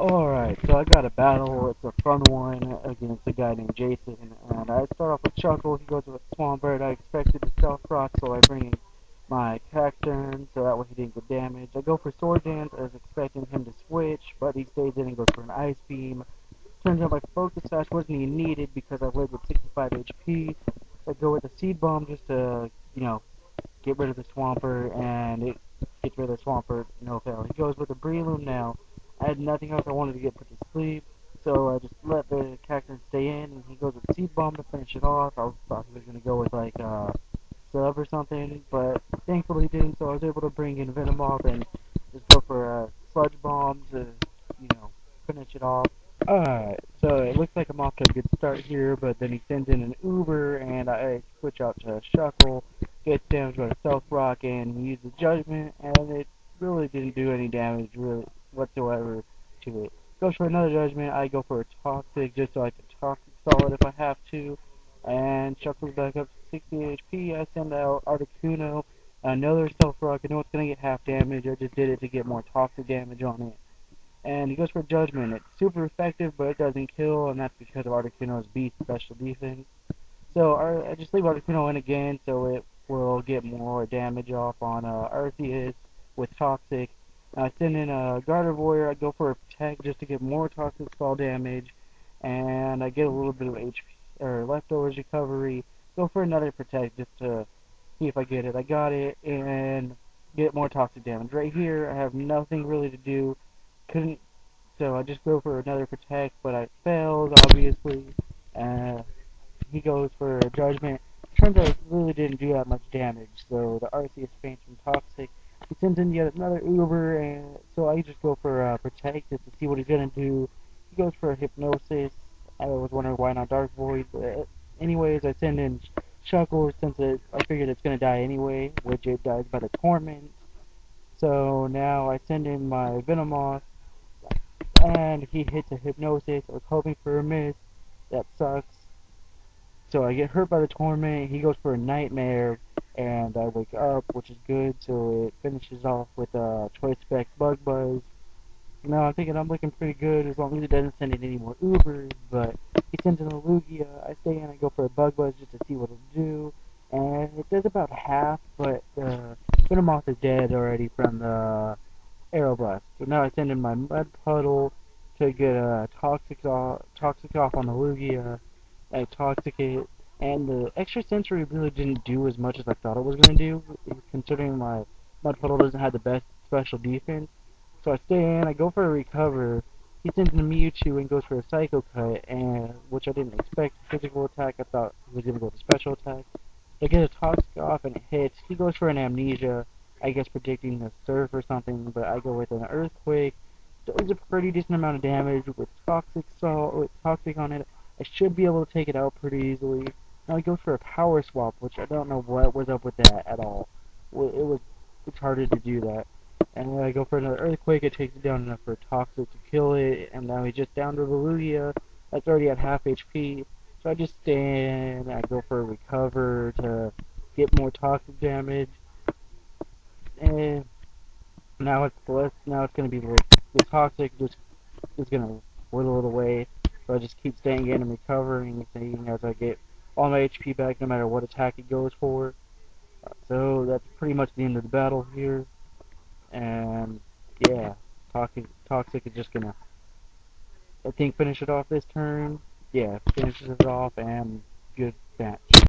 Alright, so I got a battle. It's a fun one against a guy named Jason. And I start off with Chuckle. He goes with Swampert. I expected to stealth rock, so I bring in my Cacturn so that way he didn't get damaged. I go for Sword Dance. I was expecting him to switch, but he stays in and goes for an Ice Beam. Turns out my Focus Sash wasn't even needed because I lived with 65 HP. I go with the Seed Bomb just to, get rid of the Swampert, and it gets rid of the Swampert, no fail. He goes with the Breloom now. I had nothing else. I wanted to get put to sleep, so I just let the Cacturn stay in, and he goes with Seed Bomb to finish it off. I thought he was going to go with, like, Sub or something, but thankfully he didn't, so I was able to bring in Venomoth and just go for a Sludge Bomb to, finish it off. Alright, so it looks like I'm off to a good start here, but then he sends in an Uber, and I switch out to Shuckle, gets damaged by a Stealth Rock, and he uses Judgment, and it really didn't do any damage really whatsoever to it. Goes for another Judgment, I go for a Toxic just so I can Toxic stall it if I have to, and Shuckle's back up to 60 HP. I send out Articuno, another Stealth Rock. I know it's going to get half damage, I just did it to get more Toxic damage on it. And he goes for Judgment. It's super effective, but it doesn't kill, and that's because of Articuno's beast special defense. So I just leave Articuno in again, so it will get more damage off on Arceus with Toxic. I send in a Gardevoir. I go for a Protect just to get more Toxic Stall damage, and I get a little bit of HP or leftovers recovery. Go for another Protect just to see if I get it. I got it, and get more Toxic damage. Right here, I have nothing really to do. Couldn't, so I just go for another Protect, but I failed, obviously. He goes for a Judgment. Turns out it really didn't do that much damage, so the Arceus faints from Toxic. He sends in yet another Uber, and so I just go for Protect just to see what he's gonna do. He goes for a Hypnosis. I was wondering why not Dark Void, but anyways, I send in Shuckle since I figured it's gonna die anyway, which it dies by the Torment. So now I send in my Venomoth, and he hits a Hypnosis. I was hoping for a miss. That sucks. So I get hurt by the Torment. He goes for a Nightmare, and I wake up, which is good. So it finishes off with a Choice Spec Bug Buzz. Now I'm thinking I'm looking pretty good as long as he doesn't send in any more Ubers. But he sends in a Lugia. I stay in. I go for a Bug Buzz just to see what it'll do, and it does about half. But Venomoth is dead already from the Aeroblast. So now I send in my Mud Puddle to get a Toxic off on the Lugia. I Toxic it, and the extra sensory really didn't do as much as I thought it was going to do, considering my Mud Puddle doesn't have the best special defense. So I stay in, I go for a Recover. He sends in a Mewtwo and goes for a Psycho Cut, and which I didn't expect. Physical attack, I thought he was going to go to special attack. I get a Toxic off and it hits. He goes for an Amnesia, I guess predicting the Surf or something, but I go with an Earthquake. Does a pretty decent amount of damage with Toxic Salt, with Toxic on it. I should be able to take it out pretty easily. Now he goes for a Power Swap, which I don't know what was up with that at all. It's harder to do that. And then I go for another Earthquake, it takes it down enough for Toxic to kill it, and now he's just down to the Lugia. That's already at half HP. So I just stand, I go for a Recover to get more Toxic damage. And now it's gonna be like the Toxic just is gonna whittle it away. So I just keep staying in and recovering, seeing as I get all my HP back no matter what attack it goes for. So that's pretty much the end of the battle here. And yeah, Toxic is just gonna, I think, finish it off this turn. Yeah, finishes it off, and good match.